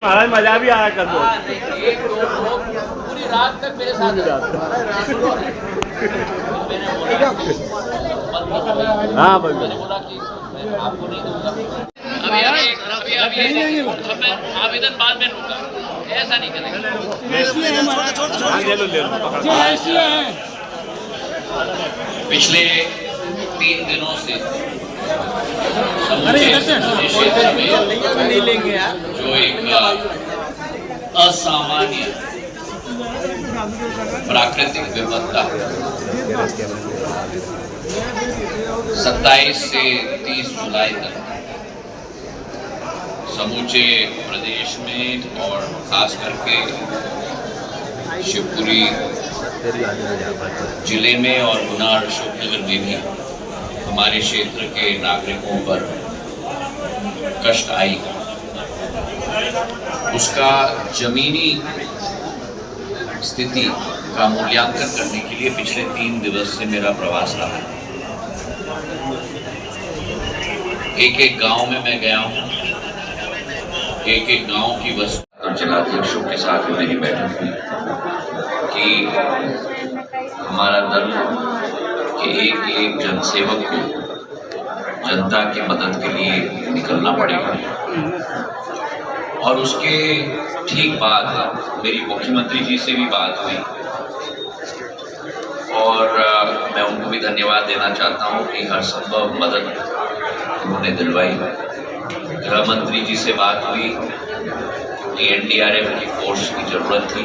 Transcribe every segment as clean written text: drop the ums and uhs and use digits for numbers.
महाराज मजा भी आया कर दो। एक दो लोग पूरी रात तक मेरे साथ पूरी रात। हाँ भाई मैंने बोला कि मैं आपको नहीं दूंगा। अभी मैं आवेदन बाद में लूंगा, ऐसा नहीं करेंगे। हाँ, ले लो पिछले 3 दिनों से समूचे क्षेत्र में नहीं लेंगे यार। जो एक असामान्य प्राकृतिक विपत्ता 27 से 30 जुलाई तक समूचे प्रदेश में और खास करके शिवपुरी जिले में और गुना और अशोकनगर में भी हमारे क्षेत्र के नागरिकों पर कष्ट आई, उसका जमीनी स्थिति का मूल्यांकन करने के लिए पिछले 3 दिवस से मेरा प्रवास रहा। एक गांव में मैं गया हूं, एक गांव की वस्तु और जिलाध्यक्षों के साथ मेरी बैठक हुई कि हमारा दल के एक जनसेवक को जनता की मदद के लिए निकलना पड़ेगा। और उसके ठीक बाद मेरी मुख्यमंत्री जी से भी बात हुई और मैं उनको भी धन्यवाद देना चाहता हूं कि हर संभव मदद उन्होंने दिलवाई। गृह मंत्री जी से बात हुई कि एनडीआरएफ की फोर्स की जरूरत थी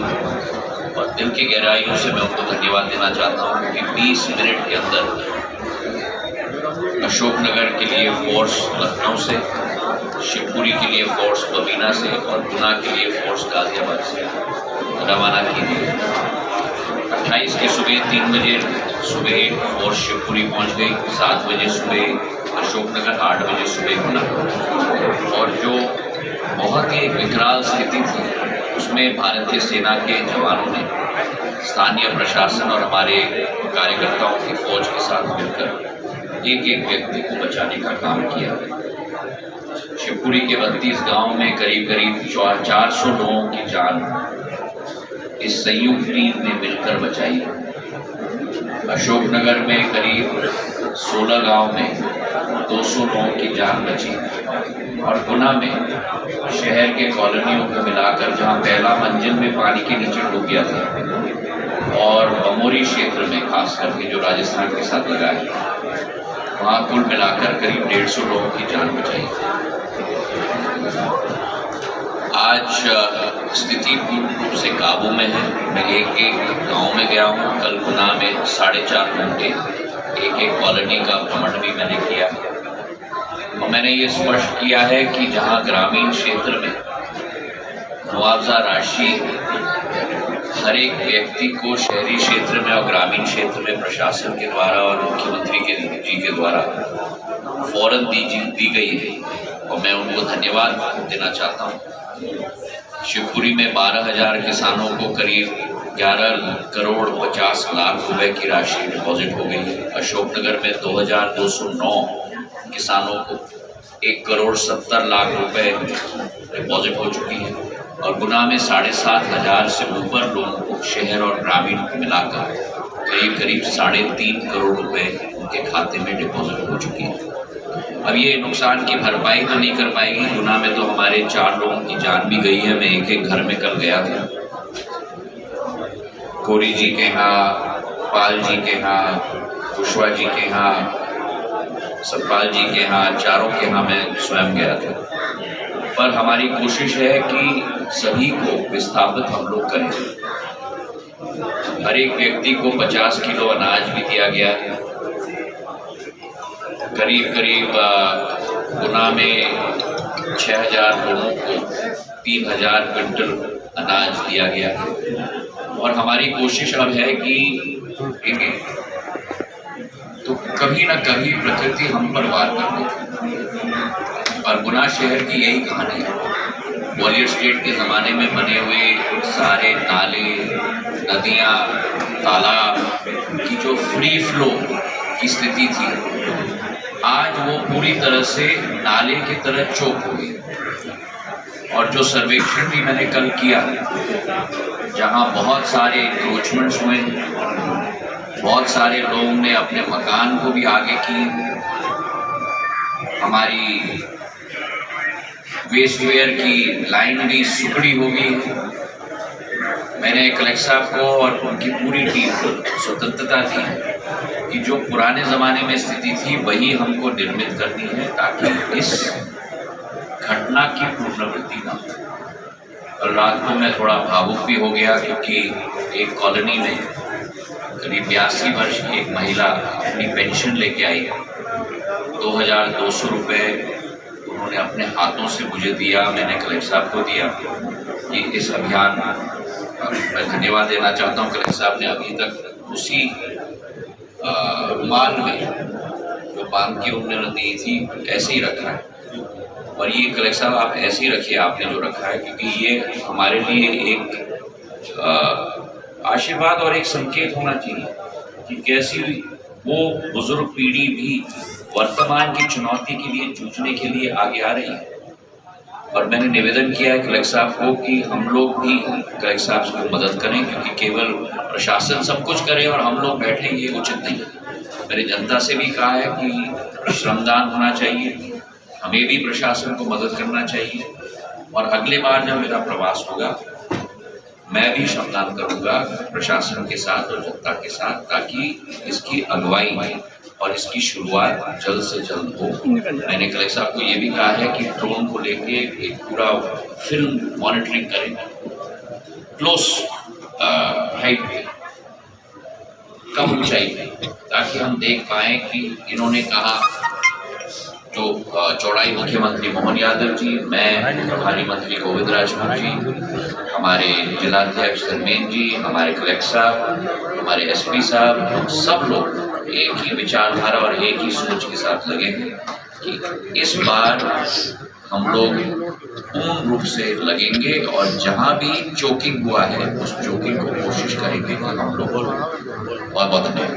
और दिल की गहराइयों से मैं उनको धन्यवाद देना चाहता हूं कि 20 मिनट के अंदर अशोकनगर के लिए फोर्स लखनऊ से, शिवपुरी के लिए फोर्स बबीना से और गुना के लिए फोर्स गाजियाबाद से रवाना की गई। 28 की सुबह 3 बजे सुबह फोर्स शिवपुरी पहुंच गई, 7 बजे सुबह अशोकनगर, 8 बजे सुबह गुना। और जो बहुत ही विकराल स्थिति थी उसमें भारतीय सेना के जवानों ने स्थानीय प्रशासन और हमारे कार्यकर्ताओं की फौज के साथ मिलकर एक व्यक्ति को बचाने का काम किया। शिवपुरी के 32 गांव में करीब 400 लोगों की जान इस संयुक्त टीम ने मिलकर बचाई। अशोकनगर में करीब 16 गांव में 200 लोगों की जान बची और गुना में शहर के कॉलोनियों को मिलाकर जहां पहला मंजिल में पानी के नीचे डूब गया था और बमोरी क्षेत्र में खास करके जो राजस्थान के साथ लगा है वहां कुल मिलाकर करीब 150 लोगों की जान बचाई। आज स्थिति पूर्ण रूप से काबू में है। मैं एक गांव में गया हूं, कल गुना में 4.5 घंटे एक कॉलोनी का भ्रमण भी मैंने किया और मैंने ये स्पष्ट किया है कि जहां ग्रामीण क्षेत्र में मुआवजा राशि हर एक व्यक्ति को शहरी क्षेत्र में और ग्रामीण क्षेत्र में प्रशासन के द्वारा और मुख्यमंत्री जी के द्वारा फौरन दी गई है और मैं उनको धन्यवाद देना चाहता हूँ। शिवपुरी में 12,000 किसानों को करीब 11 करोड़ 50 लाख रुपए की राशि डिपॉजिट हो गई है। अशोकनगर में 2,209 किसानों को 1 करोड़ 70 लाख रुपए डिपॉजिट हो चुकी है और गुना में 7,500 से ऊपर लोगों को शहर और ग्रामीण मिलाकर करीब 3.5 करोड़ रुपए उनके खाते में डिपॉजिट हो चुकी है। अब ये नुकसान की भरपाई तो नहीं कर पाएगी। गुना में तो हमारे 4 लोगों की जान भी गई है। मैं एक घर में कल गया था, कोरी जी के यहाँ, पाल जी के यहाँ, कुशवा जी के यहाँ, सतपाल जी के यहाँ, चारों के यहाँ मैं स्वयं गया था। पर हमारी कोशिश है कि सभी को विस्थापित हम लोग करें। हर एक व्यक्ति को 50 किलो अनाज भी दिया गया है। करीब गुना में 6,000 लोगों को 3,000 क्विंटल अनाज दिया गया है और हमारी कोशिश अब है कि तो कभी ना कभी प्रकृति हम पर वार करती है और गुना शहर की यही कहानी है। ग्वालियर स्टेट के ज़माने में बने हुए सारे नाले, नदियाँ, तालाब की जो फ्री फ्लो की स्थिति थी आज वो पूरी तरह से नाले की तरह चौक हो गई और जो सर्वेक्षण भी मैंने कल किया, जहां बहुत सारे इंक्रोचमेंट्स हुए, बहुत सारे लोगों ने अपने मकान को भी आगे की, हमारी वेस्टवेयर की लाइन भी सुखड़ी हो गई। मैंने कलेक्टर साहब को और उनकी पूरी टीम को स्वतंत्रता दी कि जो पुराने ज़माने में स्थिति थी वही हमको निर्मित करनी है, ताकि इस घटना की पुनरावृत्ति ना हो। कल रात को मैं थोड़ा भावुक भी हो गया, क्योंकि एक कॉलोनी में करीब 82 वर्ष की एक महिला अपनी पेंशन लेके आई है। 2200 रुपये उन्होंने अपने हाथों से मुझे दिया, मैंने कलेक्टर साहब को दिया। कि इस अभियान मैं धन्यवाद देना चाहता हूँ, कलेक्टर साहब ने अभी तक उसी रुमाल में जो बांध के उन्होंने दी थी ऐसे ही रखा है। और ये कलेक्टर साहब आप ऐसे ही रखिए, आपने जो रखा है, क्योंकि ये हमारे लिए एक आशीर्वाद और एक संकेत होना चाहिए कि कैसी वो बुजुर्ग पीढ़ी भी वर्तमान की चुनौती के लिए जूझने के लिए आगे आ रही है। और मैंने निवेदन किया है कलेक्टर साहब को कि हम लोग भी कलेक्टर साहब को मदद करें, क्योंकि केवल प्रशासन सब कुछ करे और हम लोग बैठे, ये उचित नहीं है। मैंने जनता से भी कहा है कि श्रमदान होना चाहिए, हमें भी प्रशासन को मदद करना चाहिए। और अगले बार जब मेरा प्रवास होगा मैं भी श्रमदान करूँगा प्रशासन के साथ और जनता के साथ, ताकि इसकी अगुवाई और इसकी शुरुआत जल्द से जल्द हो। मैंने कलेक्टर साहब को ये भी कहा है कि ड्रोन को लेके एक पूरा फिल्म मॉनिटरिंग करें, क्लोज हाइट पे, कम ऊंचाई पे, ताकि हम देख पाएँ कि इन्होंने कहा जो चौड़ाई मुख्यमंत्री मोहन यादव जी, मैं प्रभारी मंत्री गोविंद राजपूत जी, हमारे जिलाध्यक्ष धर्मेंद्र जी, हमारे कलेक्टर साहब, हमारे एसपी साहब, हम सब लोग एक ही विचारधारा और एक ही सोच के साथ लगे हैं कि इस बार हम लोग पूर्ण रूप से लगेंगे और जहां भी चोकिंग हुआ है उस चोकिंग को कोशिश करेंगे कि हम लोग बहुत बहुत धन्यवाद।